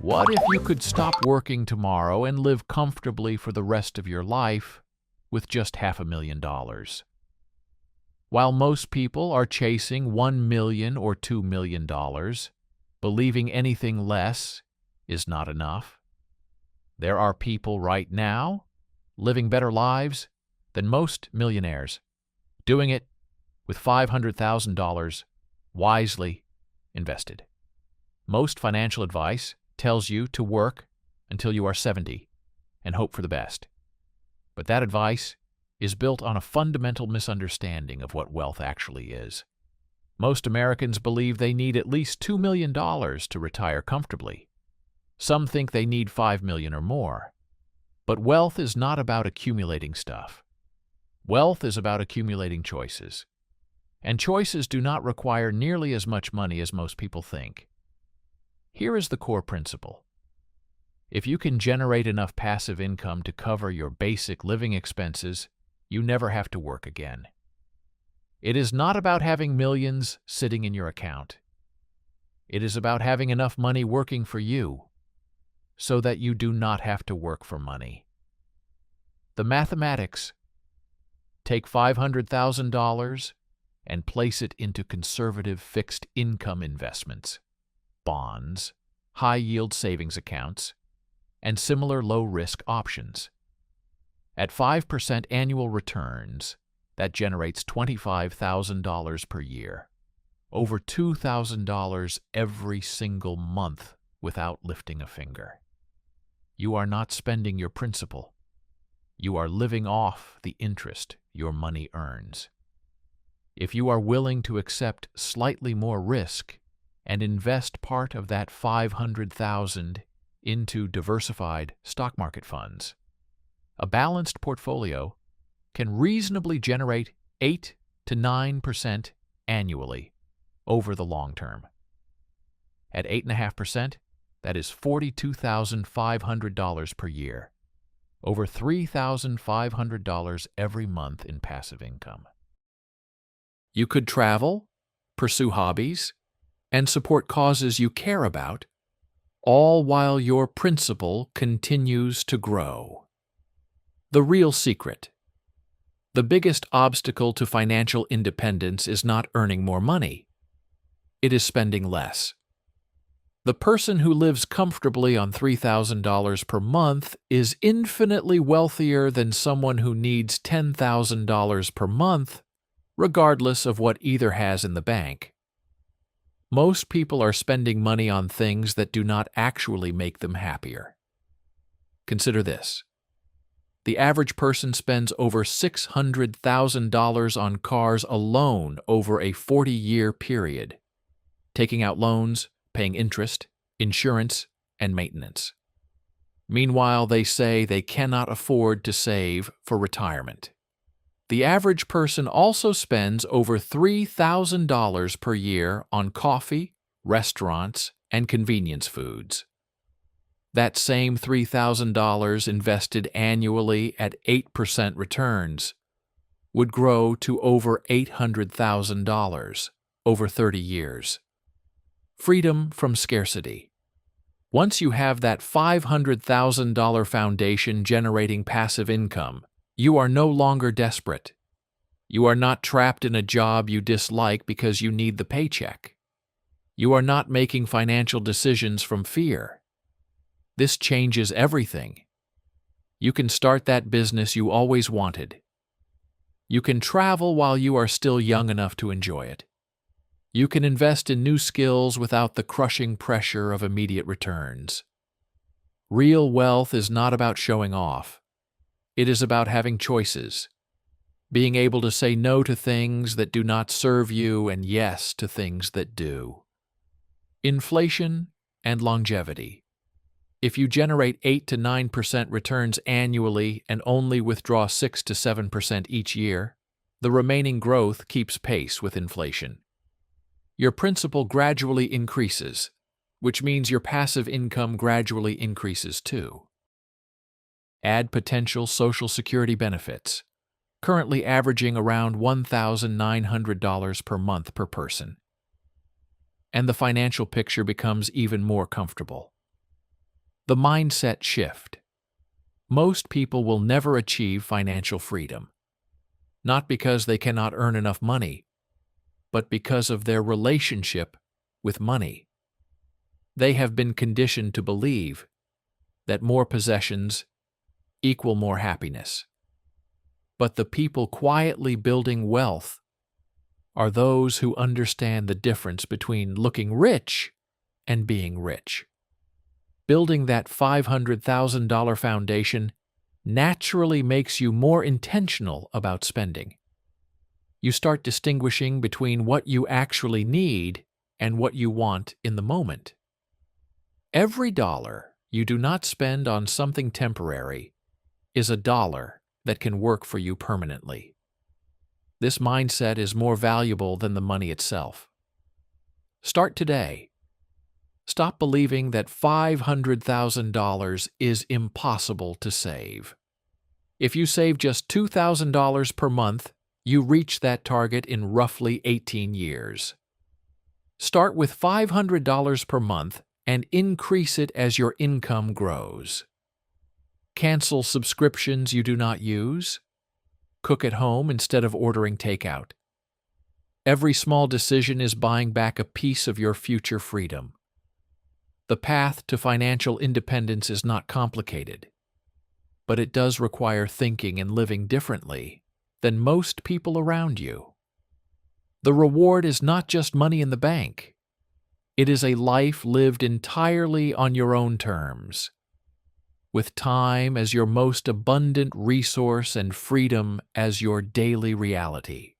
What if you could stop working tomorrow and live comfortably for the rest of your life with just $500,000? While most people are chasing $1 million or $2 million, believing anything less is not enough, there are people right now living better lives than most millionaires, doing it with $500,000 wisely invested. Most financial advice tells you to work until you are 70 and hope for the best. But that advice is built on a fundamental misunderstanding of what wealth actually is. Most Americans believe they need at least $2 million to retire comfortably. Some think they need $5 million or more. But wealth is not about accumulating stuff. Wealth is about accumulating choices. And choices do not require nearly as much money as most people think. Here is the core principle. If you can generate enough passive income to cover your basic living expenses, you never have to work again. It is not about having millions sitting in your account. It is about having enough money working for you so that you do not have to work for money. The mathematics: take $500,000 and place it into conservative fixed income investments, bonds, high-yield savings accounts, and similar low-risk options. At 5% annual returns, that generates $25,000 per year, over $2,000 every single month without lifting a finger. You are not spending your principal. You are living off the interest your money earns. If you are willing to accept slightly more risk and invest part of that $500,000 into diversified stock market funds, a balanced portfolio can reasonably generate 8 to 9% annually over the long term. At 8.5%, that is $42,500 per year, over $3,500 every month in passive income. You could travel, pursue hobbies, and support causes you care about, all while your principal continues to grow. The real secret: the biggest obstacle to financial independence is not earning more money. It is spending less. The person who lives comfortably on $3,000 per month is infinitely wealthier than someone who needs $10,000 per month, regardless of what either has in the bank. Most people are spending money on things that do not actually make them happier. Consider this. The average person spends over $600,000 on cars alone over a 40-year period, taking out loans, paying interest, insurance, and maintenance. Meanwhile, they say they cannot afford to save for retirement. The average person also spends over $3,000 per year on coffee, restaurants, and convenience foods. That same $3,000 invested annually at 8% returns would grow to over $800,000 over 30 years. Freedom from scarcity. Once you have that $500,000 foundation generating passive income, you are no longer desperate. You are not trapped in a job you dislike because you need the paycheck. You are not making financial decisions from fear. This changes everything. You can start that business you always wanted. You can travel while you are still young enough to enjoy it. You can invest in new skills without the crushing pressure of immediate returns. Real wealth is not about showing off. It is about having choices, being able to say no to things that do not serve you and yes to things that do. Inflation and longevity. If you generate 8 to 9% returns annually and only withdraw 6 to 7% each year, the remaining growth keeps pace with inflation. Your principal gradually increases, which means your passive income gradually increases too. Add potential Social Security benefits, currently averaging around $1,900 per month per person. And the financial picture becomes even more comfortable. The mindset shift. Most people will never achieve financial freedom, not because they cannot earn enough money, but because of their relationship with money. They have been conditioned to believe that more possessions equal more happiness. But the people quietly building wealth are those who understand the difference between looking rich and being rich. Building that $500,000 foundation naturally makes you more intentional about spending. You start distinguishing between what you actually need and what you want in the moment. Every dollar you do not spend on something temporary is a dollar that can work for you permanently. This mindset is more valuable than the money itself. Start today. Stop believing that $500,000 is impossible to save. If you save just $2,000 per month, you reach that target in roughly 18 years. Start with $500 per month and increase it as your income grows. Cancel subscriptions you do not use. Cook at home instead of ordering takeout. Every small decision is buying back a piece of your future freedom. The path to financial independence is not complicated, but it does require thinking and living differently than most people around you. The reward is not just money in the bank. It is a life lived entirely on your own terms, with time as your most abundant resource and freedom as your daily reality.